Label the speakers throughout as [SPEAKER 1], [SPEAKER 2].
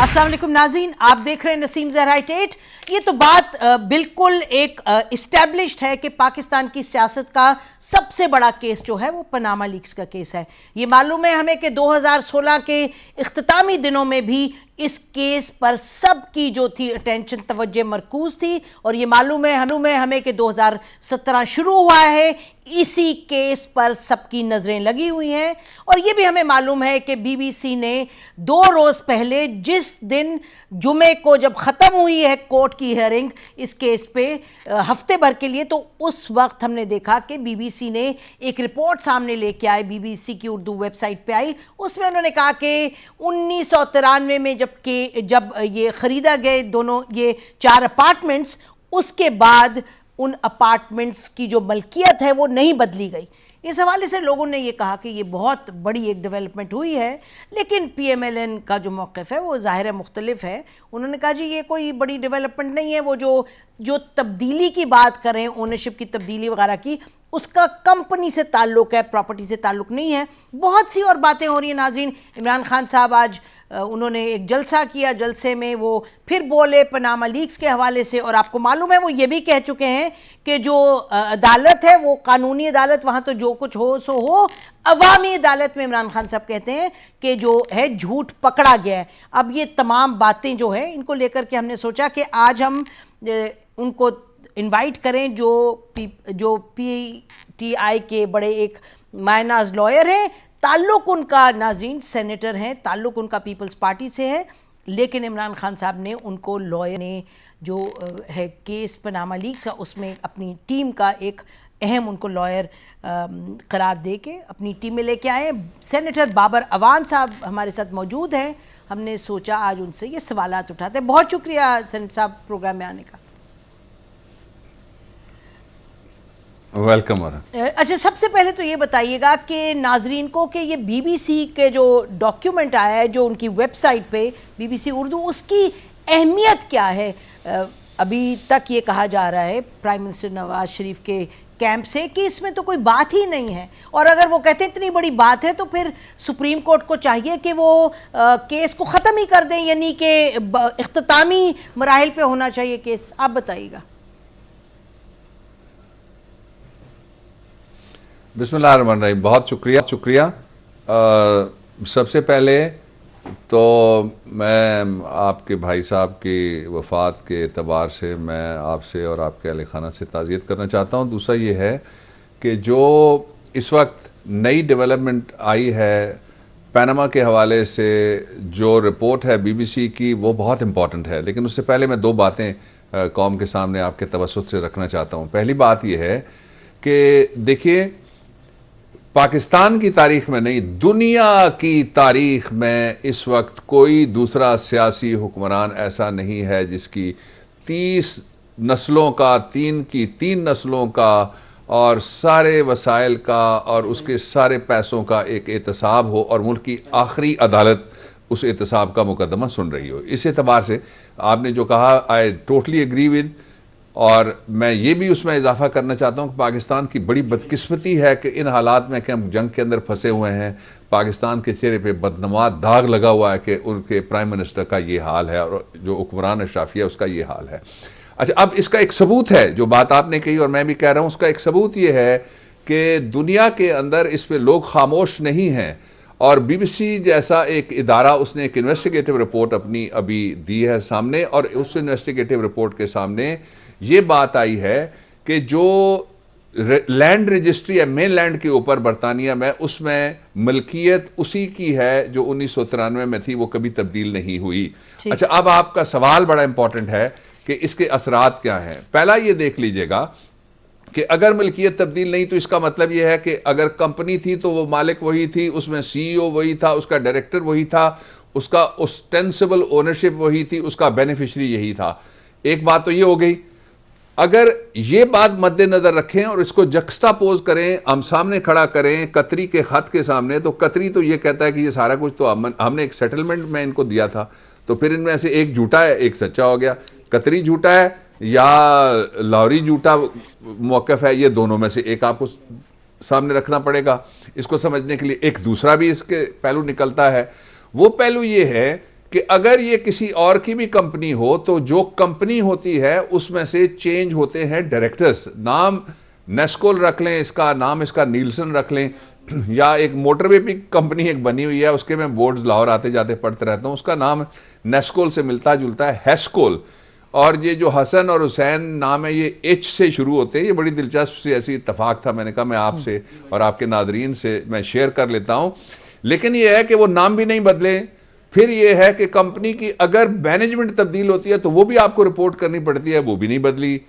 [SPEAKER 1] अस्सलाम वालेकुम नाज़रीन, आप देख रहे हैं नसीम ज़हरा 8। ये तो बात बिल्कुल एक इस्टेब्लिश्ड है कि पाकिस्तान की सियासत का सबसे बड़ा केस जो है वो पनामा लीक्स का केस है। ये मालूम है हमें कि 2016 के इख्तितामी दिनों में भी इस केस पर सबकी जो थी अटेंशन तवज्जो मरकूज थी, और ये मालूम है हमें कि 2017 शुरू हुआ है, इसी केस पर सबकी नज़रें लगी हुई हैं। और ये भी हमें मालूम है कि बीबीसी ने 2 रोज़ पहले, जिस दिन जुमे को जब ख़त्म हुई है कोर्ट की हियरिंग इस केस पे हफ्ते भर के लिए, तो उस वक्त हमने देखा कि बीबीसी ने एक रिपोर्ट सामने लेके आए, बीबीसी की उर्दू वेबसाइट पे आई। उसमें उन्होंने कहा कि 1993 में जब ये ख़रीदा गए दोनों ये 4 अपार्टमेंट्स, उसके बाद उन अपार्टमेंट्स की जो मलकियत है वो नहीं बदली गई। इस हवाले से लोगों ने ये कहा कि ये बहुत बड़ी एक डेवलपमेंट हुई है, लेकिन पीएमएलएन का जो मौक़िफ़ है वो ज़ाहिर है मुख्तलिफ है। उन्होंने कहा जी ये कोई बड़ी डेवलपमेंट नहीं है, वो जो तब्दीली की बात करें, ओनरशिप की तब्दीली वगैरह की, उसका कंपनी से ताल्लुक़ है, प्रॉपर्टी से ताल्लुक़ नहीं है। बहुत सी और बातें हो रही हैं नाज़रीन। इमरान खान साहब आज उन्होंने एक जलसा किया, जलसे में वो फिर बोले पनामा लीक्स के हवाले से, और आपको मालूम है वो ये भी कह चुके हैं कि जो अदालत है वो कानूनी अदालत, वहाँ तो जो कुछ हो सो हो। अवामी अदालत में इमरान खान साहब कहते हैं कि जो है झूठ पकड़ा गया है। अब ये तमाम बातें जो है इनको लेकर के हमने सोचा कि आज हम उनको इनवाइट करें जो पीटीआई के बड़े एक मायनाज लॉयर हैं। ताल्लुक़ उनका नाज़रीन सेनेटर हैं, ताल्लुक़ उनका पीपल्स पार्टी से है, लेकिन इमरान खान साहब ने उनको लॉयर ने जो है केस पनामा लीक्स का, उसमें अपनी टीम का एक अहम उनको लॉयर करार दे के अपनी टीम में लेके आए। सेनेटर बाबर अवान साहब हमारे साथ मौजूद हैं। हमने सोचा आज उनसे ये सवालात उठाते हैं। बहुत शुक्रिया सेनेटर साहब प्रोग्राम में आने का।
[SPEAKER 2] वेलकम।
[SPEAKER 1] अच्छा, सबसे पहले तो ये बताइएगा कि नाजरीन को कि ये बीबीसी के जो डॉक्यूमेंट आया है जो उनकी वेबसाइट पे बीबीसी उर्दू, उसकी अहमियत क्या है? अभी तक ये कहा जा रहा है प्राइम मिनिस्टर नवाज शरीफ के कैंप से कि इसमें तो कोई बात ही नहीं है, और अगर वो कहते हैं इतनी बड़ी बात है तो फिर सुप्रीम कोर्ट को चाहिए कि वो केस को ख़त्म ही कर दें, यानी कि इख्तितामी मराहिल पे होना चाहिए केस। आप बताइएगा।
[SPEAKER 2] बिस्मिल्लाहिर्रहमानिर्रहीम। बहुत शुक्रिया। सबसे पहले तो मैं आपके भाई साहब की वफ़ात के एतबार से मैं आपसे और आपके अहले खाना से ताज़ियत करना चाहता हूँ। दूसरा ये है कि जो इस वक्त नई डेवलपमेंट आई है पनामा के हवाले से, जो रिपोर्ट है बीबीसी की, वो बहुत इम्पॉर्टेंट है। लेकिन उससे पहले मैं 2 बातें कौम के सामने आपके तवज्जुह से रखना चाहता हूँ। पहली बात यह है कि देखिए, पाकिस्तान की तारीख में नहीं, दुनिया की तारीख में इस वक्त कोई दूसरा सियासी हुक्मरान ऐसा नहीं है जिसकी 30 नस्लों का, 3 नस्लों का और सारे वसाइल का और उसके सारे पैसों का एक एहतसाब हो, और मुल्क की आखिरी अदालत उस एहतसाब का मुकदमा सुन रही हो। इस एतबार से आपने जो कहा, आई टोटली एग्री विद। और मैं ये भी उसमें इजाफा करना चाहता हूँ कि पाकिस्तान की बड़ी बदकिस्मती है कि इन हालात में कि हम जंग के अंदर फंसे हुए हैं, पाकिस्तान के चेहरे पे बदनमा दाग लगा हुआ है कि उनके प्राइम मिनिस्टर का ये हाल है और जो हुक्मरान अशराफी है उसका ये हाल है। अच्छा, अब इसका एक सबूत है, जो बात आपने कही और मैं भी कह रहा हूँ, उसका एक सबूत ये है कि दुनिया के अंदर इस पर लोग खामोश नहीं हैं। और बीबीसी जैसा एक इदारा, उसने एक इन्वेस्टिगेटिव रिपोर्ट अपनी अभी दी है सामने, और उस इन्वेस्टिगेटिव रिपोर्ट के सामने ये बात आई है कि जो लैंड रजिस्ट्री है मेन लैंड के ऊपर बरतानिया में, उसमें मलकियत उसी की है जो 1993 में थी, वो कभी तब्दील नहीं हुई। अच्छा, अब आपका सवाल बड़ा इंपॉर्टेंट है कि इसके असरात क्या हैं। पहला ये देख लीजिएगा कि अगर मलकियत तब्दील नहीं तो इसका मतलब यह है कि अगर कंपनी थी तो वो मालिक वही थी, उसमें सीईओ वही था, उसका डायरेक्टर वही था, उसका ऑस्टेंसिबल ओनरशिप वही थी, उसका बेनिफिशियरी यही था। एक बात तो ये हो गई। अगर ये बात मद्देनजर रखें और इसको जक्स्टापोज करें, हम सामने खड़ा करें कतरी के खत के सामने, तो कतरी तो ये कहता है कि ये सारा कुछ तो हमने एक सेटलमेंट में इनको दिया था, तो फिर इनमें से एक झूठा है, एक सच्चा हो गया। कतरी झूठा है या लाहौरी झूठा मौक़िफ़ है, ये दोनों में से एक आपको सामने रखना पड़ेगा। इसको समझने के लिए एक दूसरा भी इसके पहलू निकलता है। वो पहलू ये है कि अगर ये किसी और की भी कंपनी हो तो जो कंपनी होती है उसमें से चेंज होते हैं डायरेक्टर्स। नाम नेस्कोल रख लें, इसका नाम इसका नीलसन रख लें, या एक मोटरवे की कंपनी एक बनी हुई है, उसके मैं बोर्ड्स लाहौर आते जाते पढ़ते रहता हूँ, उसका नाम नेस्कोल से मिलता जुलता है, हेस्कोल। और ये जो हसन और हुसैन नाम है ये एच से शुरू होते हैं। ये बड़ी दिलचस्प सी ऐसी इत्तफाक था, मैंने कहा मैं आपसे और आपके नादरीन से मैं शेयर कर लेता हूँ। लेकिन ये है कि वो नाम भी नहीं बदले। फिर ये है कि कंपनी की अगर मैनेजमेंट तब्दील होती है तो वो भी आपको रिपोर्ट करनी पड़ती है, वो भी नहीं बदली।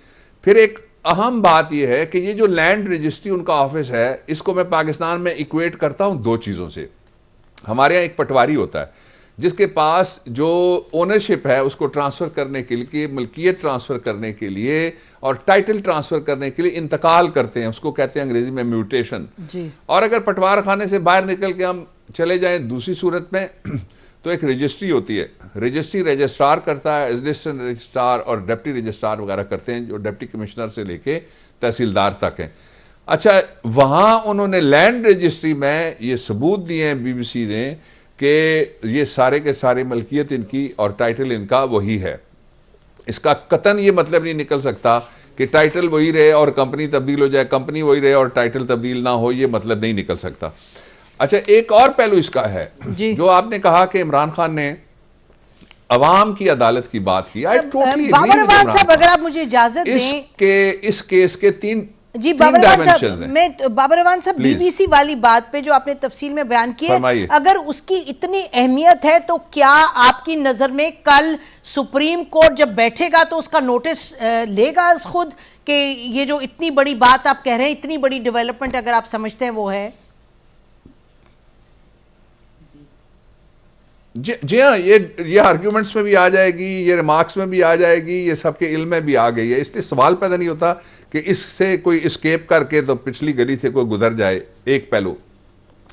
[SPEAKER 2] फिर एक अहम बात यह है कि ये जो लैंड रजिस्ट्री उनका ऑफिस है, इसको मैं पाकिस्तान में इक्वेट करता हूं दो चीज़ों से। हमारे यहाँ एक पटवारी होता है जिसके पास जो ओनरशिप है उसको ट्रांसफ़र करने के लिए, मलकियत ट्रांसफ़र करने के लिए और टाइटल ट्रांसफ़र करने के लिए इंतकाल करते हैं, उसको कहते हैं अंग्रेजी में म्यूटेशन। और अगर पटवार खाने से बाहर निकल के हम चले जाएं दूसरी सूरत में तो एक रजिस्ट्री होती है। रजिस्ट्री रजिस्ट्रार करता है, एसिस्टेंट रजिस्ट्रार और डिप्टी रजिस्ट्रार वगैरह करते हैं, जो डिप्टी कमिश्नर से लेके तहसीलदार तक हैं। अच्छा, वहाँ उन्होंने लैंड रजिस्ट्री में ये सबूत दिए हैं BBC ने कि ये सारे के सारे मलकियत इनकी और टाइटल इनका वही है। इसका कतन ये मतलब नहीं निकल सकता कि टाइटल वही रहे और कंपनी तब्दील हो जाए, कंपनी वही रहे और टाइटल तब्दील ना हो, ये मतलब नहीं निकल सकता। अच्छा, एक और पहलू इसका है जो आपने कहा कि इमरान खान ने अवाम की अदालत की बात की। आई टोटली
[SPEAKER 1] बाबर अवान साहब, अगर आप मुझे इजाजत दें,
[SPEAKER 2] इस केस के तीन
[SPEAKER 1] बाबर अवान साहब BBC वाली बात पे जो आपने तफसील में बयान की है, अगर उसकी इतनी अहमियत है तो क्या आपकी नजर में कल सुप्रीम कोर्ट जब बैठेगा तो उसका नोटिस लेगा खुद कि ये जो इतनी बड़ी बात आप कह रहे हैं, इतनी बड़ी डेवलपमेंट अगर आप समझते हैं वो है?
[SPEAKER 2] जी हाँ, ये आर्ग्यूमेंट्स में भी आ जाएगी, ये रिमार्क्स में भी आ जाएगी, ये सबके इल्म में भी आ गई है। इसलिए सवाल पैदा नहीं होता कि इससे कोई एस्केप करके तो पिछली गली से कोई गुजर जाए, एक पहलू।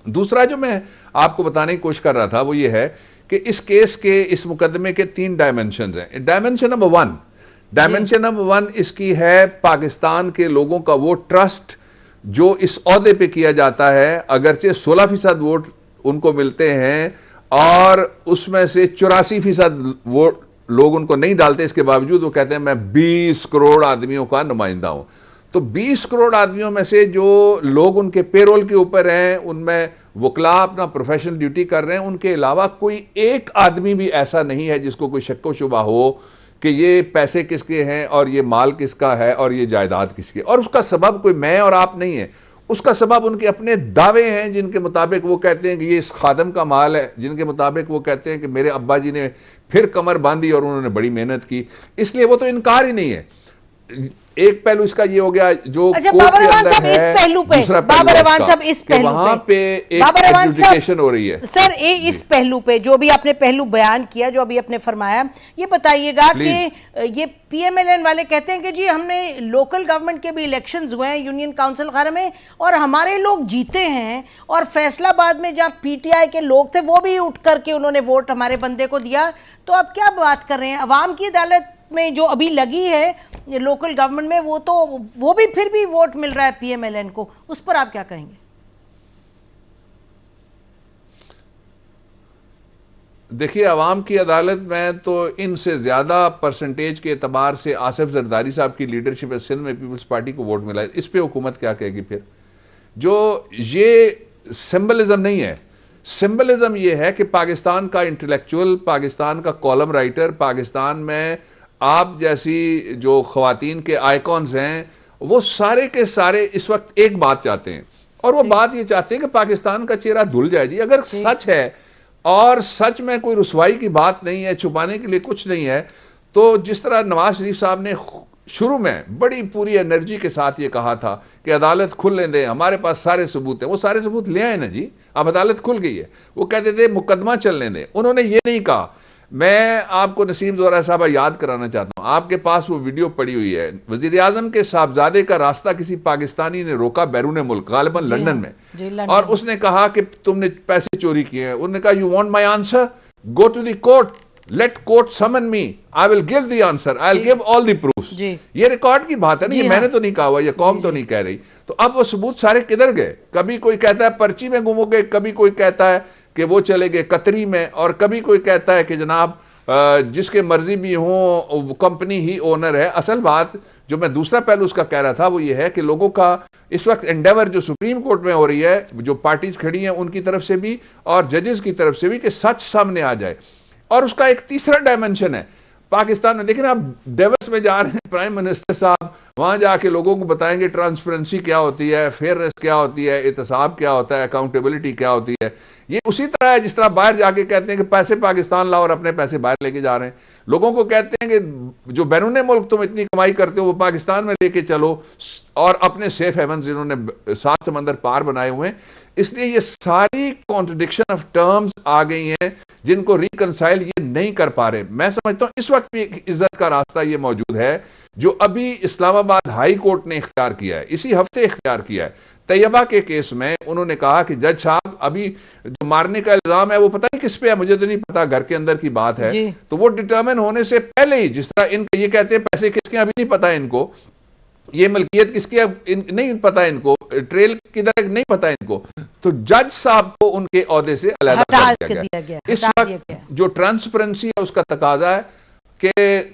[SPEAKER 2] दूसरा जो मैं आपको बताने की कोशिश कर रहा था वो ये है कि इस केस के, इस मुकदमे के 3 डायमेंशन हैं। डायमेंशन नंबर 1 इसकी है पाकिस्तान के लोगों का वो ट्रस्ट जो इस ओहदे पे किया जाता है। अगरचे 16% वोट उनको मिलते हैं और उसमें से 84% वोट लोग उनको नहीं डालते, इसके बावजूद वो कहते हैं मैं 20 करोड़ आदमियों का नुमाइंदा हूं। तो 20 करोड़ आदमियों में से जो लोग उनके पेरोल के ऊपर हैं, उनमें वकला अपना प्रोफेशनल ड्यूटी कर रहे हैं, उनके अलावा कोई एक आदमी भी ऐसा नहीं है जिसको कोई शक व शुबा हो कि ये पैसे किसके हैं और ये माल किसका है और ये जायदाद किसकी। और उसका सबब कोई मैं और आप नहीं है, उसका सबब उनके अपने दावे हैं जिनके मुताबिक वो कहते हैं कि ये इस खादम का माल है, जिनके मुताबिक वो कहते हैं कि मेरे अब्बा जी ने फिर कमर बांधी और उन्होंने बड़ी मेहनत की, इसलिए वो तो इनकार ही नहीं है। एक पहलू इसका ये हो गया जो
[SPEAKER 1] बाबर अवान साहब इस पहलू पे, बाबर अवान साहब इस पहलू
[SPEAKER 2] वहां पे एक एडजुडिकेशन हो रही है।
[SPEAKER 1] सर इस पहलू पे जो भी आपने पहलू बयान किया, जो अभी आपने फरमाया, ये बताइएगा कि ये PMLN वाले कहते हैं कि जी हमने लोकल गवर्नमेंट के भी इलेक्शंस हुए हैं यूनियन काउंसिल घर में और हमारे लोग जीते हैं, और फैसलाबाद में जहां PTI के लोग थे वो भी उठ करके उन्होंने वोट हमारे बंदे को दिया। तो आप क्या बात कर रहे हैं? अवाम की अदालत में जो अभी लगी है लोकल गवर्नमेंट में, वो भी फिर भी वोट मिल रहा है PMLN को, उस पर आप क्या कहेंगे?
[SPEAKER 2] देखिए, अवाम की अदालत में तो इनसे ज़्यादा परसेंटेज के एतबार से आसिफ जरदारी साहब की लीडरशिप सिंध में पीपल्स पार्टी को वोट मिला है। इस पे हुकूमत क्या कहेगी फिर? जो ये सिंबलिज्म नहीं है, सिंबलिज्म ये है कि पाकिस्तान का इंटेलेक्चुअल, पाकिस्तान का कॉलम राइटर, पाकिस्तान में आप जैसी जो ख़वातीन के आइकॉन्स हैं, वो सारे के सारे इस वक्त एक बात चाहते हैं, और वो बात ये चाहते हैं कि पाकिस्तान का चेहरा धुल जाए। जी, अगर सच है और सच में कोई रुसवाई की बात नहीं है, छुपाने के लिए कुछ नहीं है, तो जिस तरह नवाज शरीफ साहब ने शुरू में बड़ी पूरी एनर्जी के साथ ये कहा था कि अदालत खुलने दें, हमारे पास सारे सबूत हैं, वो सारे सबूत ले आए ना जी, अब अदालत खुल गई है। वो कहते थे मुकदमा चलने दें, उन्होंने ये नहीं कहा। मैं आपको नसीम ज़ोहरा साहब याद कराना चाहता हूँ, आपके पास वो वीडियो पड़ी हुई है, वज़ीर आज़म के साहबजादे का रास्ता किसी पाकिस्तानी ने रोका बैरून मुल्क, गालिबन लंदन में, और उसने कहा कि तुमने पैसे चोरी किए हैं। उन्होंने कहा, you want my answer, go to the court, let court summon me, I will give the answer, I will give all the proofs. ये रिकॉर्ड की बात है ना, ये मैंने तो नहीं कहा हुआ, ये कौम तो नहीं कह रही। तो अब वो सबूत सारे किधर गए? कभी कोई कहता है पर्ची में गुम हो गए, कभी कोई कहता है कि वो चले गए कतरी में, और कभी कोई कहता है कि जनाब जिसके मर्जी भी हो कंपनी ही ओनर है। असल बात जो मैं दूसरा पहलू उसका कह रहा था वो ये है कि लोगों का इस वक्त एंडेवर जो सुप्रीम कोर्ट में हो रही है, जो पार्टीज खड़ी हैं उनकी तरफ से भी और जजेस की तरफ से भी, कि सच सामने आ जाए। और उसका एक तीसरा डायमेंशन है पाकिस्तान में। देखिए ना, आप डेवस में जा रहे हैं, प्राइम मिनिस्टर साहब वहां जाके लोगों को बताएंगे ट्रांसपेरेंसी क्या होती है, फेयरनेस क्या होती है, एहतसाब क्या होता है, अकाउंटेबिलिटी क्या होती है। ये उसी तरह है जिस तरह बाहर जाके कहते हैं कि पैसे पाकिस्तान लाओ और अपने पैसे बाहर लेके जा रहे हैं। लोगों को कहते हैं कि जो बैरून मुल्क तुम इतनी कमाई करते हो वो पाकिस्तान में लेके चलो, और अपने सेफ हेवन जिन्होंने 7 समंदर पार बनाए हुए हैं। इसलिए ये सारी कॉन्ट्रडिक्शन ऑफ टर्म्स आ गई हैं जिनको रिकंसाइल ये नहीं कर पा रहे। मैं समझता हूं इस वक्त भी एक इज्जत का रास्ता ये मौजूद है जो अभी इस्लामाबाद हाई कोर्ट ने इख्तियार किया है, इसी हफ्ते इख्तियार किया है। तैयबा के केस में उन्होंने कहा कि जज साहब अभी जो मारने का इल्जाम है वो पता नहीं किस पे है, मुझे तो नहीं पता, घर के अंदर की बात है, तो वो डिटर्मिन होने से पहले ही, जिस तरह इनके ये कहते हैं पैसे किसके अभी नहीं पता इनको, ये मलकियत किसकी नहीं पता इनको, ट्रेल किधर नहीं पता इनको, तो जज साहब को उनके ओहदे से अलग कर दिया गया। इस वक्त जो ट्रांसपेरेंसी है उसका तकाजा है कि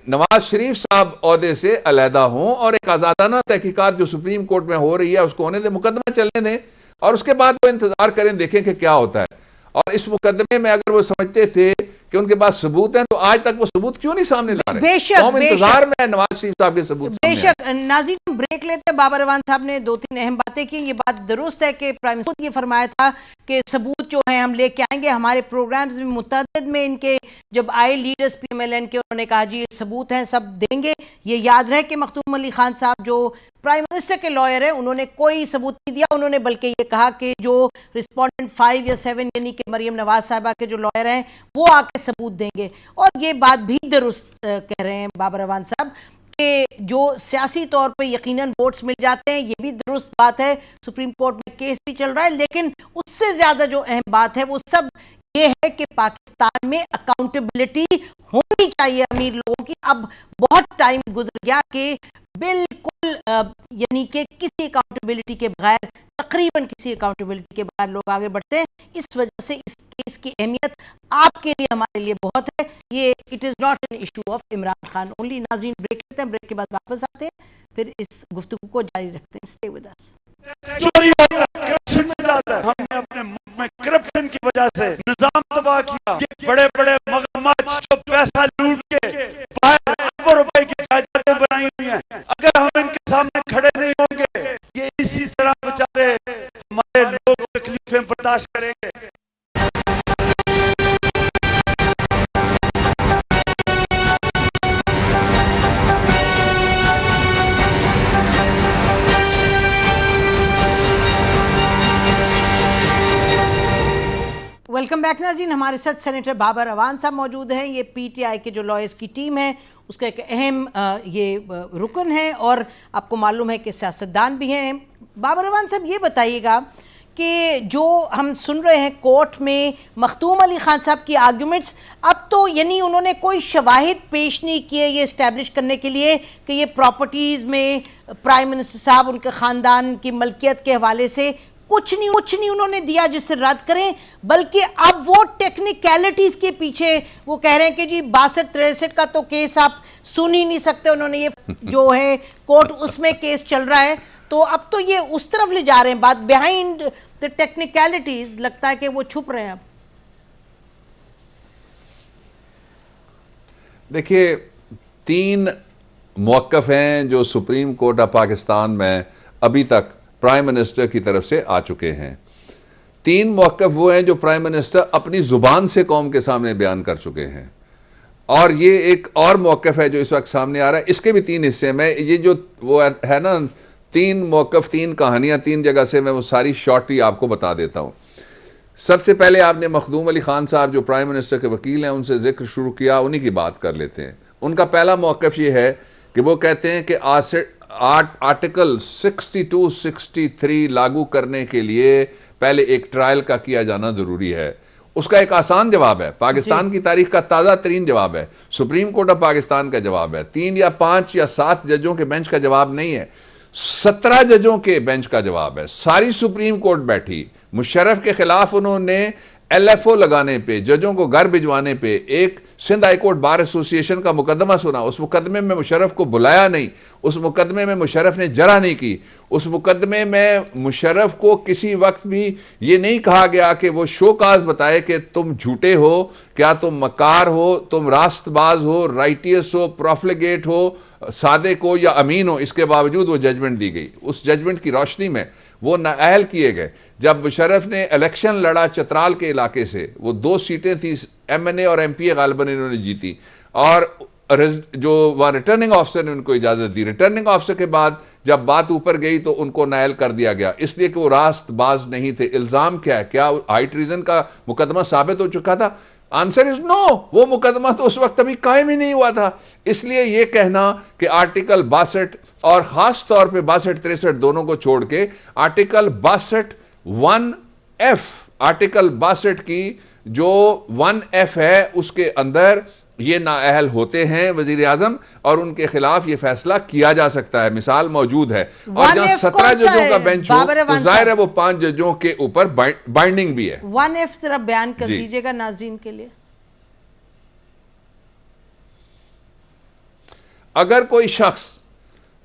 [SPEAKER 2] नवाज शरीफ साहब ओहदे से अलहदा हों और एक आजादाना तहकीकात जो सुप्रीम कोर्ट में हो रही है उसको होने दें, मुकदमा चलने दें, और उसके बाद वो इंतजार करें, देखें कि क्या होता है। और इस मुकदमे में अगर वो समझते थे कि उनके पास सबूत हैं तो आज तक वो सबूत क्यों नहीं सामने ला रहे?
[SPEAKER 1] बेशक
[SPEAKER 2] इंतजार में है नवाज शरीफ साहब के सबूत।
[SPEAKER 1] बेशक नाज़रीन, हम ब्रेक लेते हैं। बाबर रवान साहब ने 2-3 अहम बातें की। ये बात दुरुस्त है कि प्राइम मिनिस्टर ये फरमाया था कि सबूत जो है हम लेके आएंगे। हमारे प्रोग्राम्स में मुतअद्दिद में इनके जब आए लीडर्स PMLN के, उन्होंने कहा जी ये सबूत हैं, सब देंगे। ये याद रहे कि मखदूम अली खान साहब जो प्राइम मिनिस्टर के लॉयर हैं उन्होंने कोई सबूत नहीं दिया। उन्होंने बल्कि ये कहा कि जो रिस्पोंडेंट 5 या 7 यानी कि मरियम नवाज साहिबा के जो लॉयर हैं वो आके सबूत देंगे। और ये बात भी दुरुस्त कह रहे हैं बाबर रवान साहब कि जो सियासी तौर पे यकीनन वोट्स मिल जाते हैं, ये भी दुरुस्त बात है। सुप्रीम कोर्ट में केस भी चल रहा है, लेकिन उससे ज्यादा जो अहम बात है वो सब ये है कि पाकिस्तान में अकाउंटेबिलिटी होनी चाहिए अमीर लोगों की। अब बहुत टाइम गुजर गया कि बिल्कुल यानी कि किसी अकाउंटेबिलिटी के बगैर, तकरीबन किसी अकाउंटेबिलिटी के बगैर लोग आगे बढ़ते हैं। इस वजह से इस केस की अहमियत आपके लिए, हमारे लिए बहुत है। ये it is not an issue of Imran Khan only. नाज़रीन ब्रेक लेते हैं, ब्रेक के बाद वापस आते हैं, फिर इस गुफ्तगू को जारी रखते हैं। स्टे विद अस।
[SPEAKER 3] चोरी होता है, करप्शन में जाता है। हमने अपने मुल्क में करप्शन की वजह से निजाम तबाह किया। ये बड़े बड़े मगरमच्छ जो पैसा लूट के बाहर अरबों रुपए की जायदादें बनाई हुई हैं, अगर हम इनके सामने खड़े नहीं होंगे ये इसी तरह बेचारे हमारे लोग तकलीफें बर्दाश्त करेंगे।
[SPEAKER 1] वेलकम बैक नाज़रीन। हमारे साथ सेनेटर बाबर रवान साहब मौजूद हैं। ये PTI के जो लॉयर्स की टीम है उसका एक अहम ये रुकन है और आपको मालूम है कि सियासतदान भी हैं। बाबर रवान साहब ये बताइएगा कि जो हम सुन रहे हैं कोर्ट में मखदूम अली खान साहब की आर्ग्यूमेंट्स, अब तो यानी उन्होंने कोई शवाहिद पेश नहीं किए ये इस्टेब्लिश करने के लिए कि ये प्रॉपर्टीज़ में प्राइम मिनिस्टर साहब उनके ख़ानदान की मलकियत के हवाले से कुछ नहीं उन्होंने दिया जिससे रद्द करें, बल्कि अब वो टेक्निकलिटीज़ के पीछे वो कह रहे हैं कि जी 62-63 का तो केस आप सुन ही नहीं सकते। उन्होंने ये जो है कोर्ट उसमें केस चल रहा है, तो अब तो ये उस तरफ ले जा रहे हैं बात, बिहाइंड द टेक्निकलिटीज़ लगता है कि वो छुप रहे हैं। अब
[SPEAKER 2] देखिए 3 मौक़िफ़ हैं जो सुप्रीम कोर्ट ऑफ पाकिस्तान में अभी तक प्राइम मिनिस्टर की तरफ से आ चुके हैं। 3 मौक़िफ़ वो हैं जो प्राइम मिनिस्टर अपनी ज़ुबान से कौम के सामने बयान कर चुके हैं, और ये एक और मौक़िफ़ है जो इस वक्त सामने आ रहा है। इसके भी 3 हिस्से में, ये जो वो है ना 3 मौक़िफ़ 3 कहानियाँ 3 जगह से, मैं वो सारी शॉर्टली आपको बता देता हूँ। सबसे पहले आपने मखदूम अली खान साहब जो प्राइम मिनिस्टर के वकील हैं उनसे जिक्र शुरू किया, उन्हीं की बात कर लेते हैं। उनका पहला मौक़िफ़ ये है कि वो कहते हैं कि आर्टिकल 62-63 लागू करने के लिए पहले एक ट्रायल का किया जाना जरूरी है। उसका एक आसान जवाब है, पाकिस्तान की तारीख का ताज़ा तरीन जवाब है, सुप्रीम कोर्ट ऑफ पाकिस्तान का जवाब है। 3 या 5 या 7 जजों के बेंच का जवाब नहीं है, 17 जजों के बेंच का जवाब है। सारी सुप्रीम कोर्ट बैठी, मुशर्रफ के खिलाफ उन्होंने LFO लगाने पे, जजों को घर भिजवाने पे, एक Sindh high court bar association का मुकदमा सुना, उस मुकदमे में मुशर्रफ को बुलाया नहीं, उस मुकदमे में मुशर्रफ ने जरा नहीं की, उस मुकदमे में मुशर्रफ को किसी वक्त भी ये नहीं कहा गया कि वो शोकाज बताए कि तुम झूठे हो, क्या तुम मकार हो, तुम रास्तबाज हो, राइटियस हो, प्रोफ्लिगेट हो, सादिक हो या अमीन हो। इसके बावजूद वो जजमेंट दी गई। उस जजमेंट की रोशनी में वो नाअहल किए गए। जब मुशर्रफ ने इलेक्शन लड़ा चतराल के इलाके से, वो 2 सीटें थी, MNA और MPA गालिबन इन्होंने जीती, और जो वहाँ रिटर्निंग ऑफिसर ने उनको इजाज़त दी। रिटर्निंग ऑफिसर के बाद जब बात ऊपर गई तो उनको नाअहल कर दिया गया, इसलिए कि वो रास्तबाज नहीं थे। इल्ज़ाम क्या है? क्या हाई ट्रीजन का मुकदमा साबित हो चुका था? Answer is no. वो मुकदमा तो उस वक्त अभी कायम ही नहीं हुआ था। इसलिए ये कहना कि आर्टिकल 62 और ख़ास तौर पे 62-63 दोनों को छोड़ के आर्टिकल 62(1)(f), आर्टिकल 62 की जो 1F है उसके अंदर ये नाअहल होते हैं वजीर आजम, और उनके खिलाफ ये फैसला किया जा सकता है। मिसाल मौजूद है, और जहां 17 जजों का बेंच हो तो जाहिर है वो 5 जजों के ऊपर बाइंडिंग भी है।
[SPEAKER 1] 1F जरा बयान कर दीजिएगा नाज़रीन के लिए।
[SPEAKER 2] अगर कोई शख्स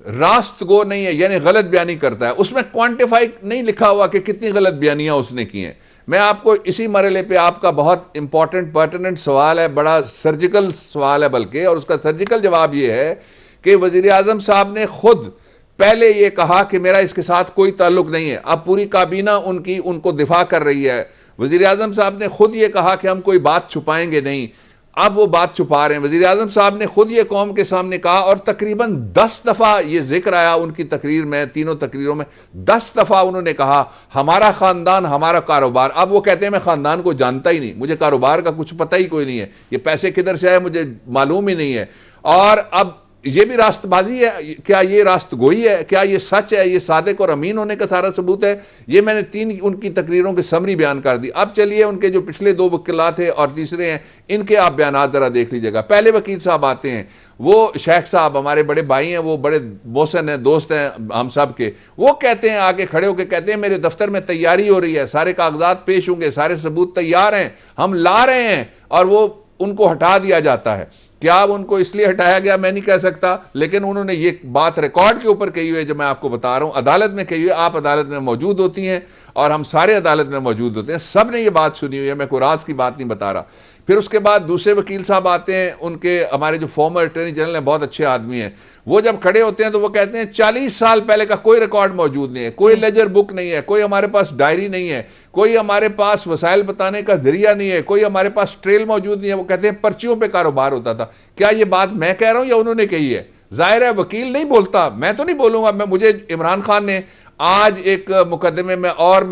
[SPEAKER 2] रास्तगो नहीं है, यानी गलत बयानी करता है, उसमें क्वांटिफाई नहीं लिखा हुआ कि कितनी गलत बयानियां उसने की हैं। मैं आपको इसी मरहले पे, आपका बहुत इंपॉर्टेंट पर्टिनेंट सवाल है, बड़ा सर्जिकल सवाल है बल्कि, और उसका सर्जिकल जवाब यह है कि वजीर आजम साहब ने खुद पहले यह कहा कि मेरा इसके साथ कोई ताल्लुक नहीं है। अब पूरी काबीना उनको दिफा कर रही है। वजीर आजम साहब ने खुद ये कहा कि हम कोई बात छुपाएंगे नहीं, अब वो बात छुपा रहे हैं। वज़ीर आज़म साहब ने खुद ये कौम के सामने कहा, और तकरीबन 10 दफ़ा ये जिक्र आया उनकी तकरीर में, तीनों तकरीरों में 10 दफ़ा उन्होंने कहा हमारा ख़ानदान, हमारा कारोबार। अब वो कहते हैं मैं ख़ानदान को जानता ही नहीं, मुझे कारोबार का कुछ पता ही कोई नहीं है, ये पैसे किधर से आए मुझे मालूम ही नहीं है। और अब ये भी रास्तबाजी है, क्या ये रास्तगोई है? क्या ये सच है? ये सादिक और अमीन होने का सारा सबूत है? ये मैंने 3 उनकी तकरीरों की समरी बयान कर दी। अब चलिए उनके जो पिछले 2 वकीलात थे और तीसरे हैं, इनके आप बयान जरा देख लीजिएगा। पहले वकील साहब आते हैं, वो शेख साहब हमारे बड़े भाई हैं, वो बड़े मोहसिन हैं, दोस्त हैं हम सब के। वो कहते हैं, आके खड़े होकर कहते हैं मेरे दफ्तर में तैयारी हो रही है, सारे कागजात पेश होंगे, सारे सबूत तैयार हैं, हम ला रहे हैं, और वो उनको हटा दिया जाता है। क्या अब उनको इसलिए हटाया गया मैं नहीं कह सकता, लेकिन उन्होंने ये बात रिकॉर्ड के ऊपर कही हुई है, जो मैं आपको बता रहा हूं, अदालत में कही हुई है। आप अदालत में मौजूद होती हैं और हम सारे अदालत में मौजूद होते हैं, सब ने ये बात सुनी हुई है, मैं कोई राज की बात नहीं बता रहा। फिर उसके बाद दूसरे वकील साहब आते हैं, उनके हमारे जो फॉर्मर अटॉर्नी जनरल हैं, बहुत अच्छे आदमी हैं। वो जब खड़े होते हैं तो वो कहते हैं 40 साल पहले का कोई रिकॉर्ड मौजूद नहीं है, कोई लेजर बुक नहीं है, कोई हमारे पास डायरी नहीं है, कोई हमारे पास वसाइल बताने का जरिया नहीं है, कोई हमारे पास ट्रेल मौजूद नहीं है। वो कहते हैं पर्चियों पे कारोबार होता था। क्या ये बात मैं कह रहा हूं या उन्होंने कही है? जाहिर है वकील नहीं बोलता, मैं तो नहीं बोलूंगा। मुझे इमरान खान ने आज एक मुकदमे में और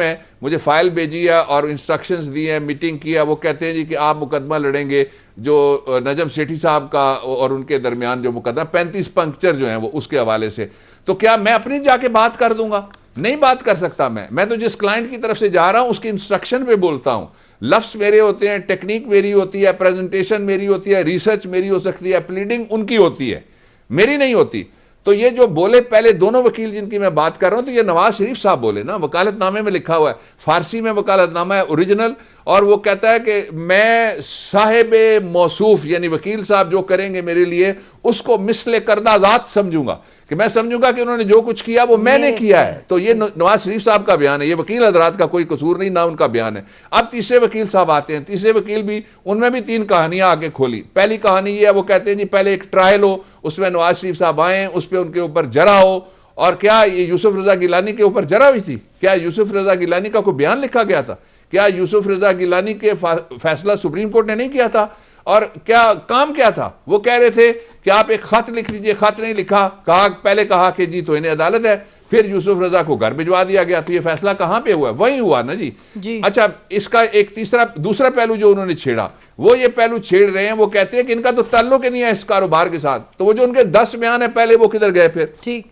[SPEAKER 2] मुझे फाइल भेजी है और इंस्ट्रक्शंस दिए हैं, मीटिंग की है। वो कहते हैं जी कि आप मुकदमा लड़ेंगे जो नजम सेठी साहब का और उनके दरमियान जो मुकदमा 35 पंक्चर जो हैं वो उसके हवाले से। तो क्या मैं अपनी जाके बात कर दूंगा? नहीं बात कर सकता। मैं तो जिस क्लाइंट की तरफ से जा रहा हूं उसकी इंस्ट्रक्शन पे बोलता हूं। लफ्ज मेरे होते हैं, टेक्निक मेरी होती है, प्रेजेंटेशन मेरी होती है, रिसर्च मेरी हो सकती है, प्लीडिंग उनकी होती है, मेरी नहीं होती। तो ये जो बोले पहले दोनों वकील जिनकी मैं बात कर रहा हूं, तो ये नवाज शरीफ साहब बोले ना, वकालतनामे में लिखा हुआ है, फारसी में वकालतनामा है ओरिजिनल, और वो कहता है कि मैं साहिब मौसूफ यानी वकील साहब जो करेंगे मेरे लिए उसको मिसले करदा ज़ात समझूंगा, कि मैं समझूंगा कि उन्होंने जो कुछ किया वो मैंने किया है। तो ये नवाज शरीफ साहब का बयान है, ये वकील हजरात का कोई कसूर नहीं, ना उनका बयान है। अब तीसरे वकील साहब आते हैं, तीसरे वकील भी, उनमें भी 3 कहानियां आगे खोली। पहली कहानी ये है, वो कहते हैं जी पहले एक ट्रायल हो, उसमें नवाज शरीफ साहब आए, उस पर उनके ऊपर जरा हो। और क्या ये यूसुफ रजा गिलानी के ऊपर जरा हुई थी? क्या यूसुफ रजा गिलानी का कोई बयान लिखा गया था? क्या यूसुफ रजा गिलानी के फैसला सुप्रीम कोर्ट ने नहीं किया था? और क्या काम क्या था? वो कह रहे थे कि आप एक खत लिख दीजिए, खत नहीं लिखा, पहले कहा कि जी तो इन्हें अदालत है, फिर यूसुफ रजा को घर भिजवा दिया गया। तो ये फैसला कहां पे हुआ? वही हुआ ना जी। अच्छा, इसका एक दूसरा पहलू जो उन्होंने छेड़ा, वो ये पहलू छेड़ रहे हैं, वो कहते हैं कि इनका तो ताल्लुक ही नहीं है इस कारोबार के साथ। तो वो जो उनके 10 बयान है पहले, वो किधर गए फिर? ठीक,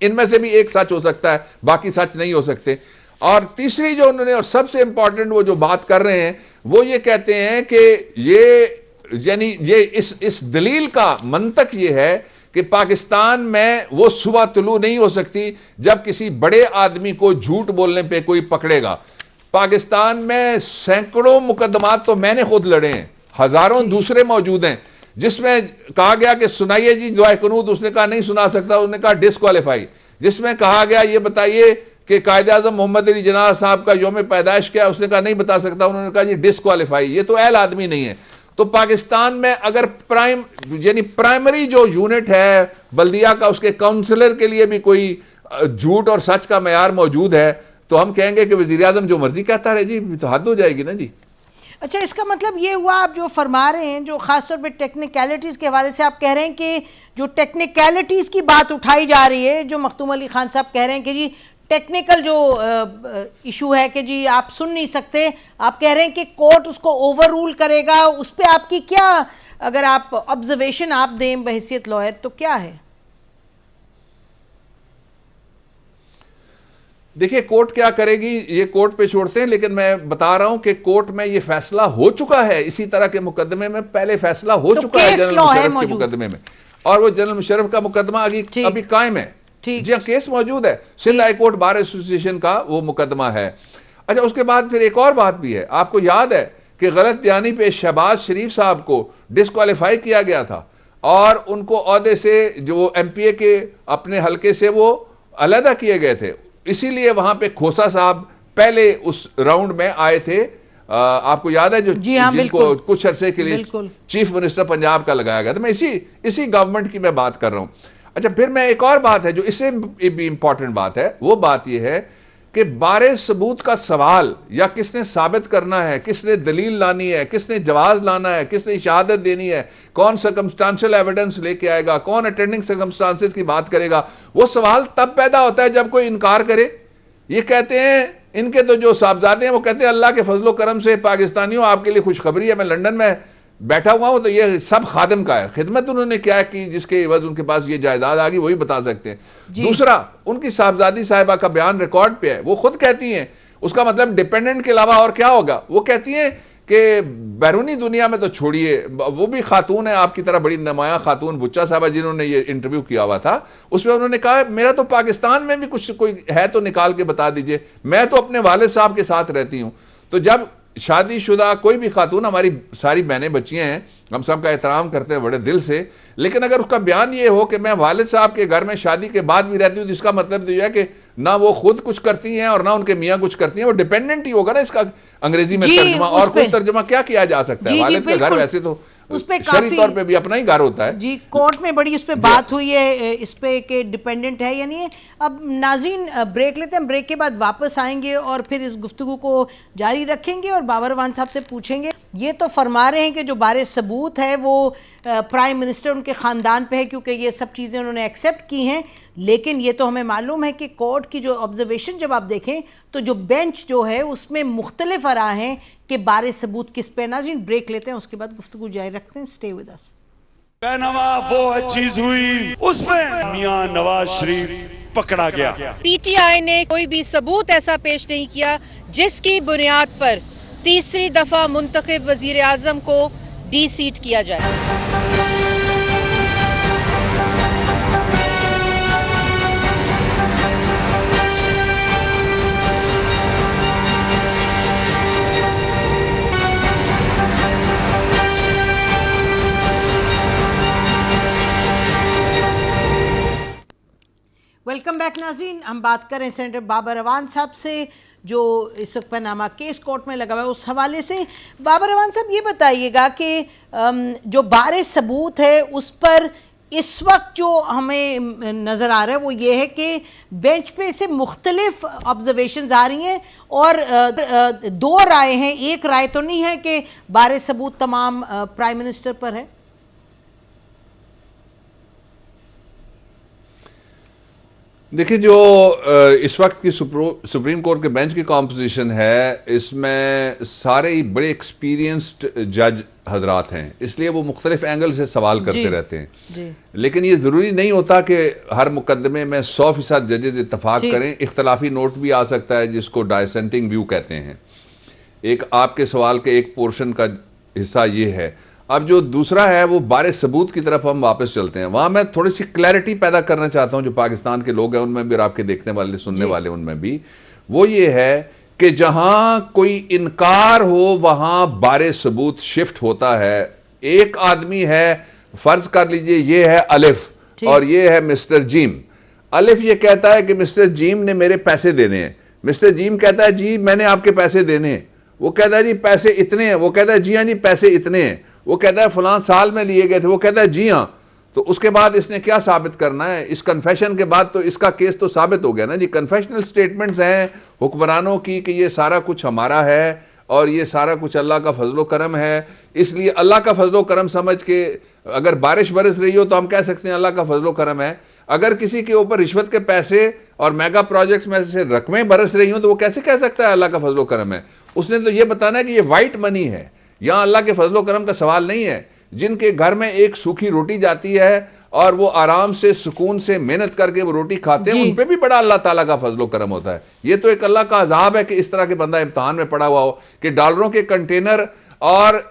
[SPEAKER 2] इनमें से भी एक सच हो सकता है, बाकी सच नहीं हो सकते। और तीसरी जो उन्होंने, और सबसे इंपॉर्टेंट वो जो बात कर रहे हैं, वो ये कहते हैं कि ये यानी ये इस दलील का मंतक ये है कि पाकिस्तान में वो सुबह तुलू नहीं हो सकती जब किसी बड़े आदमी को झूठ बोलने पे कोई पकड़ेगा। पाकिस्तान में सैकड़ों मुकदमात तो मैंने खुद लड़े हैं, हजारों दूसरे मौजूद हैं, जिसमें कहा गया कि सुनाइए जी दुआए कुनूत, उसने कहा नहीं सुना सकता, उसने कहा डिस्क्वालीफाई। जिसमें कहा गया ये बताइए कि कायदे-आज़म मोहम्मद अली जिन्नाह साहब का यौम पैदाइश क्या है, उसने कहा नहीं बता सकता, उन्होंने कहा जी डिस्क्वालीफाई, ये तो अहल आदमी नहीं है। तो पाकिस्तान में अगर प्राइमरी जो यूनिट है बल्दिया का, उसके काउंसलर के लिए भी कोई झूठ और सच का मयार मौजूद है, तो हम कहेंगे कि वज़ीर आज़म जो मर्जी कहता रहे जी, तो हद हो जाएगी ना जी।
[SPEAKER 1] अच्छा, इसका मतलब ये हुआ आप जो फरमा रहे हैं, जो खासतौर पे टेक्निकलिटीज़ के हवाले से आप कह रहे हैं कि जो टेक्निकलिटीज़ की बात उठाई जा रही है, जो मखदूम अली खान साहब कह रहे हैं कि जी टेक्निकल जो इशू है कि जी आप सुन नहीं सकते, आप कह रहे हैं कि कोर्ट उसको ओवर रूल करेगा, उस पर आपकी क्या, अगर आप ऑब्जर्वेशन आप दें बहैसियत लॉयर, तो क्या है?
[SPEAKER 2] देखिए कोर्ट क्या करेगी ये कोर्ट पे छोड़ते हैं, लेकिन मैं बता रहा हूं कि कोर्ट में ये फैसला हो चुका है, इसी तरह के मुकदमे में पहले फैसला हो
[SPEAKER 1] तो
[SPEAKER 2] चुका है जनरल मुशर्रफ के
[SPEAKER 1] मौजूद
[SPEAKER 2] मुकदमे में, और वो जनरल मुशर्रफ का मुकदमा अभी कायम है जी, केस मौजूद है, Sindh high court bar association का वो मुकदमा है। अच्छा, उसके बाद फिर एक और बात भी है, आपको याद है कि गलत बयानी पे शहबाज शरीफ साहब को डिस्क्वालीफाई किया गया था और उनको ओहदे से जो एमपीए के अपने हलके से वो अलहदा किए गए थे, इसीलिए वहां पे खोसा साहब पहले उस राउंड में आए थे। आपको याद है जो जिनको कुछ अरसे के लिए चीफ मिनिस्टर पंजाब का लगाया गया था। मैं इसी गवर्नमेंट की मैं बात कर रहा हूं। अच्छा, फिर मैं एक और बात है जो इससे भी इंपॉर्टेंट बात है, वो बात यह है कि बारे सबूत का सवाल या किसने साबित करना है, किसने दलील लानी है, किसने जवाब लाना है, किसने शहादत देनी है, कौन सर्कमस्टांशियल एविडेंस लेके आएगा, कौन अटेंडिंग सर्कमस्टांसेस की बात करेगा, वो सवाल तब पैदा होता है जब कोई इनकार करे। ये कहते हैं इनके तो जो साहबजादे हैं वो कहते हैं अल्लाह के फजलो करम से पाकिस्तानियों आपके लिए खुशखबरी है, मैं लंदन में बैठा हुआ हूं तो ये सब खादिम का है, खिदमत उन्होंने क्या की जिसके एवज उनके पास ये जायदाद आ गई वही बता सकते हैं। दूसरा, उनकी साहबजादी साहिबा का बयान रिकॉर्ड पे है, वो खुद कहती हैं, उसका मतलब डिपेंडेंट के अलावा और क्या होगा। वो कहती हैं कि बैरूनी दुनिया में तो छोड़िए, वो भी खातून है आपकी तरह, बड़ी नुमाया खातून बुच्चा साहबा जिन्होंने ये इंटरव्यू किया हुआ था, उसमें उन्होंने कहा मेरा तो पाकिस्तान में भी कुछ कोई है तो निकाल के बता दीजिए, मैं तो अपने वालिद साहब के साथ रहती हूँ। तो जब शादीशुदा कोई भी खातून, हमारी सारी बहनें बच्चियां हैं, हम सब का एहतराम करते हैं बड़े दिल से, लेकिन अगर उसका बयान ये हो कि मैं वालिद साहब के घर में शादी के बाद भी रहती हूँ, तो इसका मतलब तो यह है कि ना वो खुद कुछ करती हैं और ना उनके मियाँ कुछ करती हैं, वो डिपेंडेंट ही होगा ना इसका अंग्रेजी में तर्जुमा। और कोई तर्जुमा क्या किया जा सकता है, वालिद का घर वैसे तो
[SPEAKER 1] उस पे
[SPEAKER 2] शरई तौर पे भी अपना ही घर होता है
[SPEAKER 1] जी। कोर्ट में बड़ी उस पे बात हुई है इस पे कि डिपेंडेंट है या नहीं है। अब नाज़रीन ब्रेक लेते हैं, ब्रेक के बाद वापस आएंगे और फिर इस गुफ्तगू को जारी रखेंगे और बाबर अवान साहब से पूछेंगे। ये तो फरमा रहे हैं कि जो बारे सबूत है वो प्राइम मिनिस्टर उनके ख़ानदान पे है क्योंकि ये सब चीज़ें उन्होंने एक्सेप्ट की हैं, लेकिन ये तो हमें मालूम है कि कोर्ट की जो ऑब्जर्वेशन जब आप देखें तो जो बेंच जो है उसमें मुख्तलिफ आरा हैं कि बारे सबूत किस पे। नाज़रीन ब्रेक लेते हैं, उसके बाद गुफ्तगू जारी रखते हैं। Stay with us.
[SPEAKER 3] पैनामा वो चीज हुई उसमें मियां नवाज शरीफ पकड़ा गया।
[SPEAKER 4] पीटीआई ने कोई भी सबूत ऐसा पेश नहीं किया जिसकी बुनियाद पर तीसरी दफा मुंतखब वजीर आजम को डी सीट किया जाए।
[SPEAKER 1] वेलकम बैक नाज़रीन। हम बात करें सेनेटर बाबर अवान साहब से जो इस वक्त पनामा केस कोर्ट में लगा हुआ है, उस हवाले से। बाबर अवान साहब ये बताइएगा कि जो बारे सबूत है उस पर इस वक्त जो हमें नज़र आ रहा है वो ये है कि बेंच पे से मुख्तलिफ ऑब्जर्वेशंस आ रही हैं और दो राय हैं, एक राय तो नहीं है कि बारे सबूत तमाम प्राइम मिनिस्टर पर है।
[SPEAKER 2] देखिए, जो इस वक्त की सुप्रीम कोर्ट के बेंच की कॉम्पोजिशन है, इसमें सारे ही बड़े एक्सपीरियंस्ड जज हजरात हैं, इसलिए वो मुख्तलिफ एंगल से सवाल करते रहते हैं। लेकिन ये ज़रूरी नहीं होता कि हर मुकदमे में 100% जजेज इत्तफाक करें, इख्तलाफी नोट भी आ सकता है जिसको डायसेंटिंग व्यू कहते हैं। एक आपके सवाल के एक पोर्शन का हिस्सा ये है। अब जो दूसरा है वो बारे सबूत की तरफ हम वापस चलते हैं। वहाँ मैं थोड़ी सी क्लैरिटी पैदा करना चाहता हूँ जो पाकिस्तान के लोग हैं उनमें भी और आपके देखने वाले सुनने वाले उनमें भी, वो ये है कि जहां कोई इनकार हो वहां बारे सबूत शिफ्ट होता है। एक आदमी है, फर्ज कर लीजिए ये है अलिफ और ये है मिस्टर जीम। अलिफ ये कहता है कि मिस्टर जीम ने मेरे पैसे देने हैं। मिस्टर जीम कहता है जी मैंने आपके पैसे देने हैं। वो कहता है जी पैसे इतने हैं। वो कहता है जी हाँ जी पैसे इतने हैं। वो कहता है फलां साल में लिए गए थे। वो कहता है जी हाँ। तो उसके बाद इसने क्या साबित करना है? इस कन्फेशन के बाद तो इसका केस तो साबित हो गया ना जी। कन्फेशनल स्टेटमेंट्स हैं हुक्मरानों की कि ये सारा कुछ हमारा है और ये सारा कुछ अल्लाह का फजलो करम है। इसलिए अल्लाह का फजलो करम समझ के अगर बारिश बरस रही हो तो हम कह सकते हैं अल्लाह का फजलो करम है। अगर किसी के ऊपर रिश्वत के पैसे और मेगा प्रोजेक्ट्स में से रकमें बरस रही हो तो वो कैसे कह सकता है अल्लाह का फजलो करम है? उसने तो ये बताना है कि ये वाइट मनी है। यहाँ अल्लाह के फजलो करम का सवाल नहीं है। जिनके घर में एक सूखी रोटी जाती है और वो आराम से सुकून से मेहनत करके वो रोटी खाते हैं, उन पे भी बड़ा अल्लाह ताला का फजलो करम होता है। ये तो एक अल्लाह का अजाब है कि इस तरह के बंदा इम्तिहान में पड़ा हुआ हो कि डॉलरों के कंटेनर और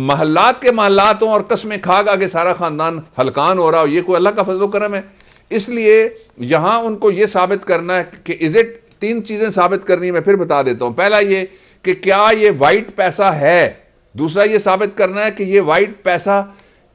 [SPEAKER 2] महल्लात के महल्लात हों और कस्में खा खा के सारा खानदान हलकान हो रहा हो। ये कोई अल्लाह का फजलो करम है? इसलिए यहां उनको ये साबित करना है कि इज इट, 3 चीजें साबित करनी है, मैं फिर बता देता हूं। पहला ये कि क्या ये वाइट पैसा है। दूसरा ये साबित करना है कि ये वाइट पैसा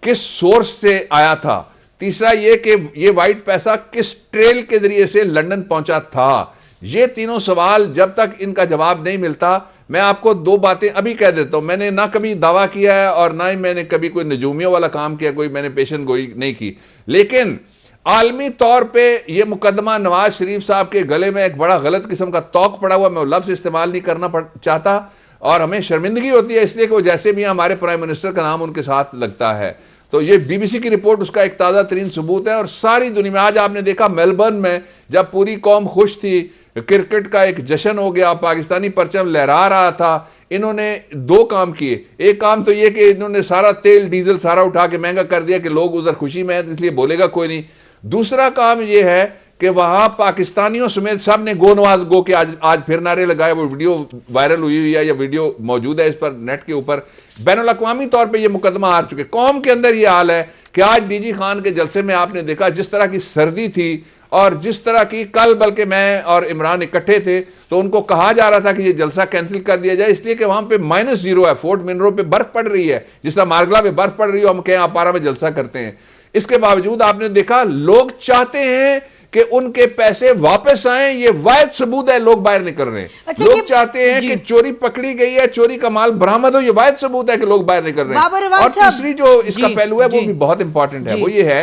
[SPEAKER 2] किस सोर्स से आया था। तीसरा ये कि ये वाइट पैसा किस ट्रेल के जरिए से लंदन पहुंचा था। ये तीनों सवाल जब तक इनका जवाब नहीं मिलता, मैं आपको 2 बातें अभी कह देता हूं। मैंने ना कभी दावा किया है और ना ही मैंने कभी कोई नजूमियों वाला काम किया, कोई मैंने पेशन गोई नहीं की, लेकिन आलमी तौर पे यह मुकदमा नवाज शरीफ साहब के गले में एक बड़ा गलत किस्म का तौक पड़ा हुआ। मैं वो लफ्ज इस्तेमाल नहीं करना चाहता और हमें शर्मिंदगी होती है इसलिए कि वो जैसे भी हमारे प्राइम मिनिस्टर का नाम उनके साथ लगता है। तो ये बीबीसी की रिपोर्ट उसका एक ताज़ा तरीन सबूत है। और सारी दुनिया में आज आपने देखा मेलबर्न में जब पूरी कौम खुश थी, क्रिकेट का एक जश्न हो गया, पाकिस्तानी परचम लहरा रहा था, इन्होंने 2 काम किए। एक काम तो ये कि इन्होंने सारा तेल डीजल सारा उठा के महंगा कर दिया कि लोग उधर खुशी में हैं इसलिए बोलेगा कोई नहीं। दूसरा काम ये है कि वहां पाकिस्तानियों समेत सब ने गो नवाज गो के आज फिर नारे लगाए। वो वीडियो वायरल हुई है या वीडियो मौजूद है इस पर नेट के ऊपर। बैनुल अक़वामी तौर पे ये मुकदमा हार चुके। कौम के अंदर ये हाल है कि आज डीजी खान के जलसे में आपने देखा जिस तरह की सर्दी थी और जिस तरह की, कल बल्कि मैं और इमरान इकट्ठे थे तो उनको कहा जा रहा था कि ये जलसा कैंसिल कर दिया जाए इसलिए कि वहां पे -0 है। फोर्ट मिनरो पे बर्फ पड़ रही है, जिस तरह मारगला पे बर्फ पड़ रही हो, हम कहें अपारा में जलसा करते हैं। इसके बावजूद आपने देखा लोग चाहते हैं कि उनके पैसे वापस आए। ये वायद सबूत है, लोग बाहर निकल रहे हैं।
[SPEAKER 1] अच्छा,
[SPEAKER 2] लोग चाहते हैं कि चोरी पकड़ी गई है, चोरी का माल बरामद हो, ये वायद सबूत है कि लोग बाहर निकल रहे हैं। और तीसरी जो इसका पहलू है वो भी बहुत इंपॉर्टेंट है, वो ये है,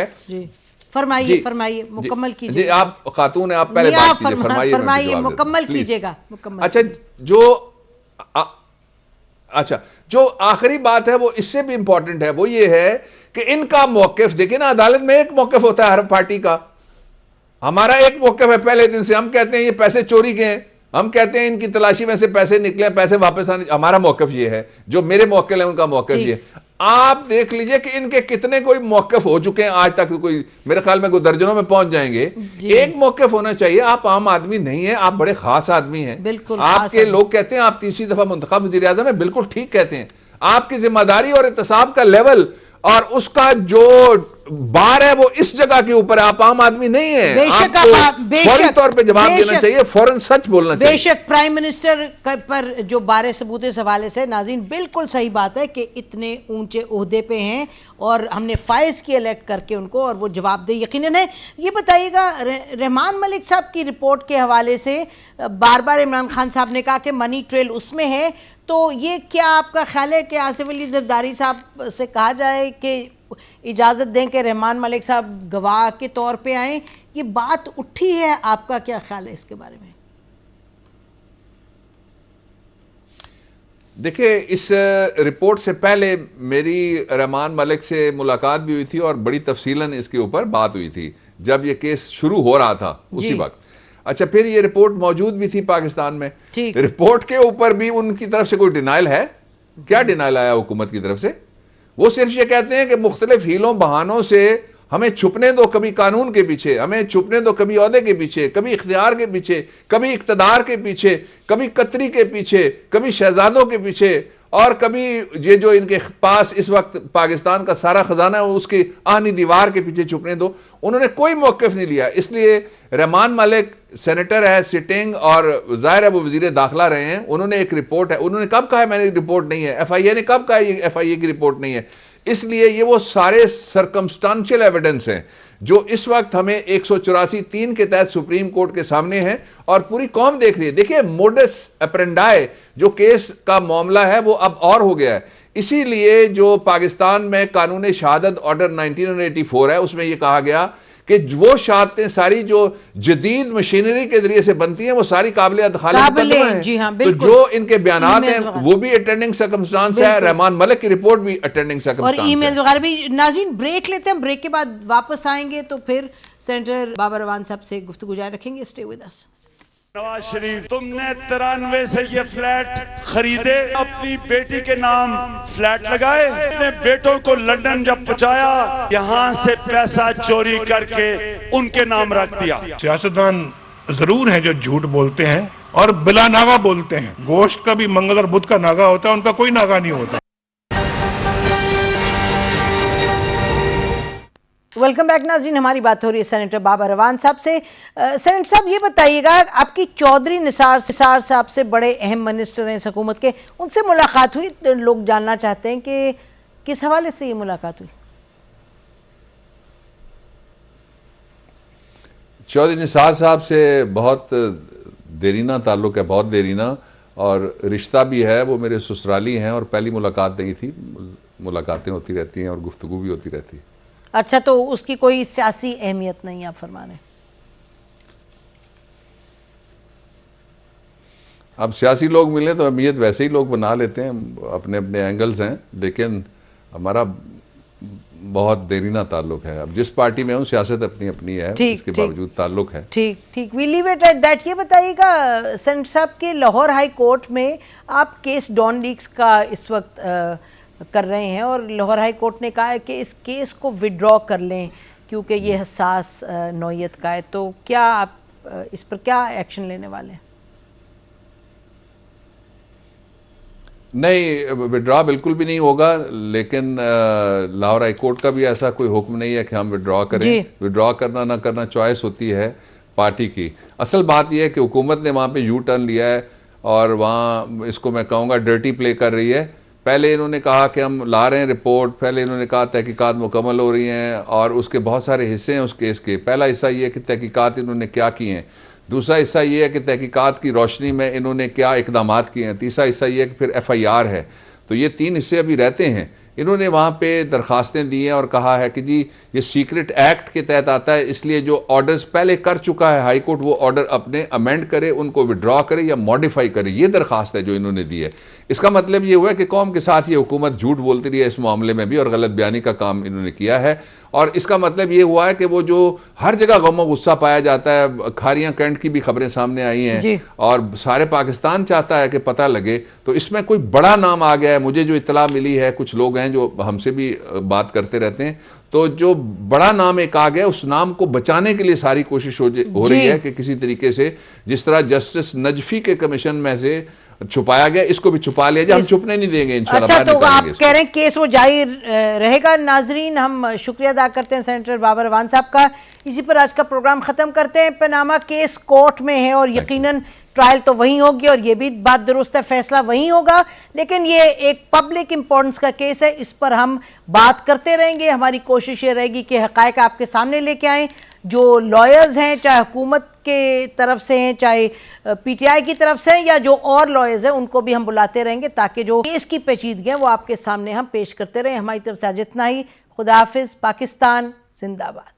[SPEAKER 1] फरमाइए फरमाइए, मुकम्मल कीजिए।
[SPEAKER 2] जी आप खातून है, आप पहले बात कीजिए,
[SPEAKER 1] फरमाइए, मुकम्मल कीजिएगा।
[SPEAKER 2] अच्छा, जो आखिरी बात है वो इससे भी इंपॉर्टेंट है, वो ये है कि इनका मौकिफ देखिए ना, अदालत में एक मौकिफ होता है हर पार्टी का। हमारा एक मौकिफ है पहले दिन से, हम कहते हैं ये पैसे चोरी के हैं, हम कहते हैं इनकी तलाशी में से पैसे निकले, पैसे वापस आने। हमारा मौकिफ ये है, जो मेरे मौकिल है उनका मौकिफ ये। आप देख लीजिए कि इनके कितने कोई मौकिफ हो चुके हैं आज तक, कोई मेरे ख्याल में कोई दर्जनों में पहुंच जाएंगे। एक मौकिफ होना चाहिए, आप आम आदमी नहीं है, आप बड़े खास आदमी हैं।
[SPEAKER 1] बिल्कुल
[SPEAKER 2] आपके लोग कहते हैं आप तीसरी दफा मुंतखब वज़ीर आज़म है, बिल्कुल ठीक कहते हैं। आपकी जिम्मेदारी और एहतसाब का लेवल और उसका जो बार है वो इस जगह के ऊपर है, आप आम आदमी नहीं है।
[SPEAKER 1] बेशक
[SPEAKER 2] फौरी तौर पे जवाब देना चाहिए, फौरन सच बोलना चाहिए।
[SPEAKER 1] बेशक प्राइम मिनिस्टर पर जो बारे सबूत इस हवाले से, नाज़रीन बिल्कुल सही बात है कि इतने ऊंचे ओहदे पे हैं और हमने फाइज की इलेक्ट करके उनको, और वो जवाबदेह यकीनन है। ये बताइएगा, रहमान मलिक साहब की रिपोर्ट के हवाले से बार बार इमरान खान साहब ने कहा कि मनी ट्रेल उसमें है, तो ये क्या आपका ख्याल है कि आसिफ अली जरदारी साहब से कहा जाए कि इजाज़त दें कि रहमान मलिक साहब गवाह के तौर पे आए? ये बात उठी है, आपका क्या ख्याल है इसके बारे में?
[SPEAKER 2] देखिए, इस रिपोर्ट से पहले मेरी रहमान मलिक से मुलाकात भी हुई थी और बड़ी तफसीलन इसके ऊपर बात हुई थी जब ये केस शुरू हो रहा था उसी वक्त। अच्छा, फिर ये रिपोर्ट मौजूद भी थी पाकिस्तान में। रिपोर्ट के ऊपर भी उनकी तरफ से कोई डिनाइल है? क्या डिनाइल आया हुकूमत की तरफ से? वो सिर्फ ये कहते हैं कि मुख्तलिफ हीलों बहानों से हमें छुपने दो, कभी कानून के पीछे, हमें छुपने दो कभी ओहदे के पीछे, कभी इख्तियार के पीछे, कभी इख्तदार के पीछे, कभी कतरी के पीछे, कभी शहजादों के पीछे, और कभी ये जो इनके पास इस वक्त पाकिस्तान का सारा खजाना है उसकी आहनी दीवार के पीछे छुपने दो। उन्होंने कोई मौक़िफ़ नहीं लिया। इसलिए रहमान मलिक सेनेटर है सिटिंग, और जाहिर है वो वजीर दाखिला रहे हैं, उन्होंने एक रिपोर्ट है, उन्होंने कब कहा है मैंने रिपोर्ट नहीं है, FIA ने कब कहा है FIA की रिपोर्ट नहीं है। इसलिए ये वो सारे सरकमस्टांशियल एविडेंस हैं जो इस वक्त हमें 184(3) के तहत सुप्रीम कोर्ट के सामने हैं और पूरी कौम देख रही है। देखिए मोडस अप्रेंडाई जो केस का मामला है वो अब और हो गया है। इसीलिए जो पाकिस्तान में कानून शहादत ऑर्डर 1984 है उसमें यह कहा गया कि वो शहादतें सारी जो जदीद मशीनरी के जरिए से बनती हैं वो सारी काबिल
[SPEAKER 1] हैं। जी हाँ,
[SPEAKER 2] तो जो इनके बयानात हैं वो भी अटेंडिंग सर्कमस्टांस है, रहमान मलिक की रिपोर्ट भी अटेंडिंग सर्कमस्टांस
[SPEAKER 1] और ईमेल्स वगैरह भी। नाज़रीन ब्रेक लेते हैं, ब्रेक के बाद वापस आएंगे तो फिर सेनेटर बाबर रवान साहब से गुफ्तगू जारी रखेंगे। Stay with us.
[SPEAKER 3] Nawaz Sharif, तुमने 93 से ये फ्लैट खरीदे, अपनी बेटी के नाम फ्लैट लगाए, अपने बेटों को लंदन जब पहुंचाया यहाँ से पैसा चोरी करके उनके नाम रख दिया।
[SPEAKER 5] सियासतदान जरूर हैं जो झूठ बोलते हैं और बिला नागा बोलते हैं। गोश्त का भी मंगल और बुध का नागा होता है, उनका कोई नागा नहीं होता।
[SPEAKER 1] वेलकम बैक नाज़रीन, हमारी बात हो रही है सेनेटर बाबर रवान साहब से। सेनेटर साहब ये बताइएगा, आपकी चौधरी निसार साहब से, बड़े अहम मिनिस्टर हैं इस हुकूमत के, उनसे मुलाकात हुई? तो लोग जानना चाहते हैं कि किस हवाले से ये मुलाकात हुई।
[SPEAKER 2] चौधरी निसार साहब से बहुत देरीना ताल्लुक़ है, बहुत देरीना, और रिश्ता भी है, वो मेरे ससुराली हैं और पहली मुलाकात नहीं थी, मुलाकातें होती रहती हैं और गुफ्तगू भी होती रहती है।
[SPEAKER 1] अच्छा, तो उसकी कोई सियासी अहमियत नहीं आप फरमा रहे?
[SPEAKER 2] अब सियासी लोग मिले तो अहमियत वैसे ही लोग बना लेते हैं, अपने अपने एंगल्स हैं, लेकिन हमारा बहुत देरीना ताल्लुक है। अब जिस पार्टी में हूँ सियासत अपनी अपनी है, इसके बावजूद ताल्लुक है।
[SPEAKER 1] ठीक ठीक, we leave it at that. ये बताइएगा सेनेटर साहब के लाहौर हाई कोर्ट में आप केस डॉन लीक्स का इस वक्त कर रहे हैं और लाहौर हाई कोर्ट ने कहा है कि इस केस को विड्रॉ कर लें क्योंकि ये हसास नौयत का है। तो क्या आप इस पर क्या एक्शन लेने वाले हैं?
[SPEAKER 2] नहीं, विड्रॉ बिल्कुल भी नहीं होगा, लेकिन लाहौर हाई कोर्ट का भी ऐसा कोई हुक्म नहीं है कि हम विड्रॉ करें। विड्रॉ करना ना करना चॉइस होती है पार्टी की। असल बात यह है कि हुकूमत ने वहाँ पे यू टर्न लिया है और वहाँ इसको मैं कहूँगा डर्टी प्ले कर रही है। पहले इन्होंने कहा कि हम ला रहे हैं रिपोर्ट, पहले इन्होंने कहा तहकीकात मुकम्मल हो रही हैं और उसके बहुत सारे हिस्से हैं उस केस के। पहला हिस्सा ये है कि तहकीकात इन्होंने क्या की हैं, दूसरा हिस्सा ये है कि तहकीकात की रोशनी में इन्होंने क्या इकदामात किए हैं, तीसरा हिस्सा ये है कि फिर FIR है। तो ये 3 हिस्से अभी रहते हैं। इन्होंने वहाँ पे दरखास्तें दी हैं और कहा है कि जी ये सीक्रेट एक्ट के तहत आता है, इसलिए जो ऑर्डर्स पहले कर चुका है हाई कोर्ट वो ऑर्डर अपने अमेंड करे, उनको विड्रॉ करे या मॉडिफाई करे। ये दरखास्त है जो इन्होंने दी है। इसका मतलब ये हुआ है कि कौम के साथ ये हुकूमत झूठ बोलती रही है इस मामले में भी और गलत बयानी का काम इन्होंने किया है। और इसका मतलब ये हुआ है कि वो जो हर जगह गम और गुस्सा पाया जाता है, खारियां कैंट की भी खबरें सामने आई हैं और सारे पाकिस्तान चाहता है कि पता लगे, तो इसमें कोई बड़ा नाम आ गया है। मुझे जो इत्तला मिली है, कुछ लोग हैं जो हमसे भी बात करते रहते हैं, तो जो बड़ा नाम एक आ गया उस नाम को बचाने के लिए सारी कोशिश हो रही है कि किसी तरीके से जिस तरह जस्टिस नजफी के कमीशन में से छुपाया गया, इसको भी छुपा लिया जाए। हम छुपने नहीं देंगे इंशाल्लाह।
[SPEAKER 1] अच्छा, तो आप कह रहे हैं केस वो जारी रहेगा। नाजरीन, हम शुक्रिया अदा करते हैं सेनेटर बाबर रवान साहब का। इसी पर आज का प्रोग्राम ख़त्म करते हैं। पनामा केस कोर्ट में है और यकीनन ट्रायल तो वहीं होगी और ये भी बात दुरुस्त है, फैसला वहीं होगा, लेकिन ये एक पब्लिक इंपॉर्टेंस का केस है, इस पर हम बात करते रहेंगे। हमारी कोशिश ये रहेगी कि हक़ाइक़ आपके सामने लेके आएँ। जो लॉयर्स हैं, चाहे हुकूमत के तरफ से हैं, चाहे PTI की तरफ से हैं, या जो और लॉयर्स हैं, उनको भी हम बुलाते रहेंगे ताकि जो केस की पेचीदगी है वो आपके सामने हम पेश करते रहें। हमारी तरफ से आज इतना ही। खुदा हाफिज़। पाकिस्तान जिंदाबाद।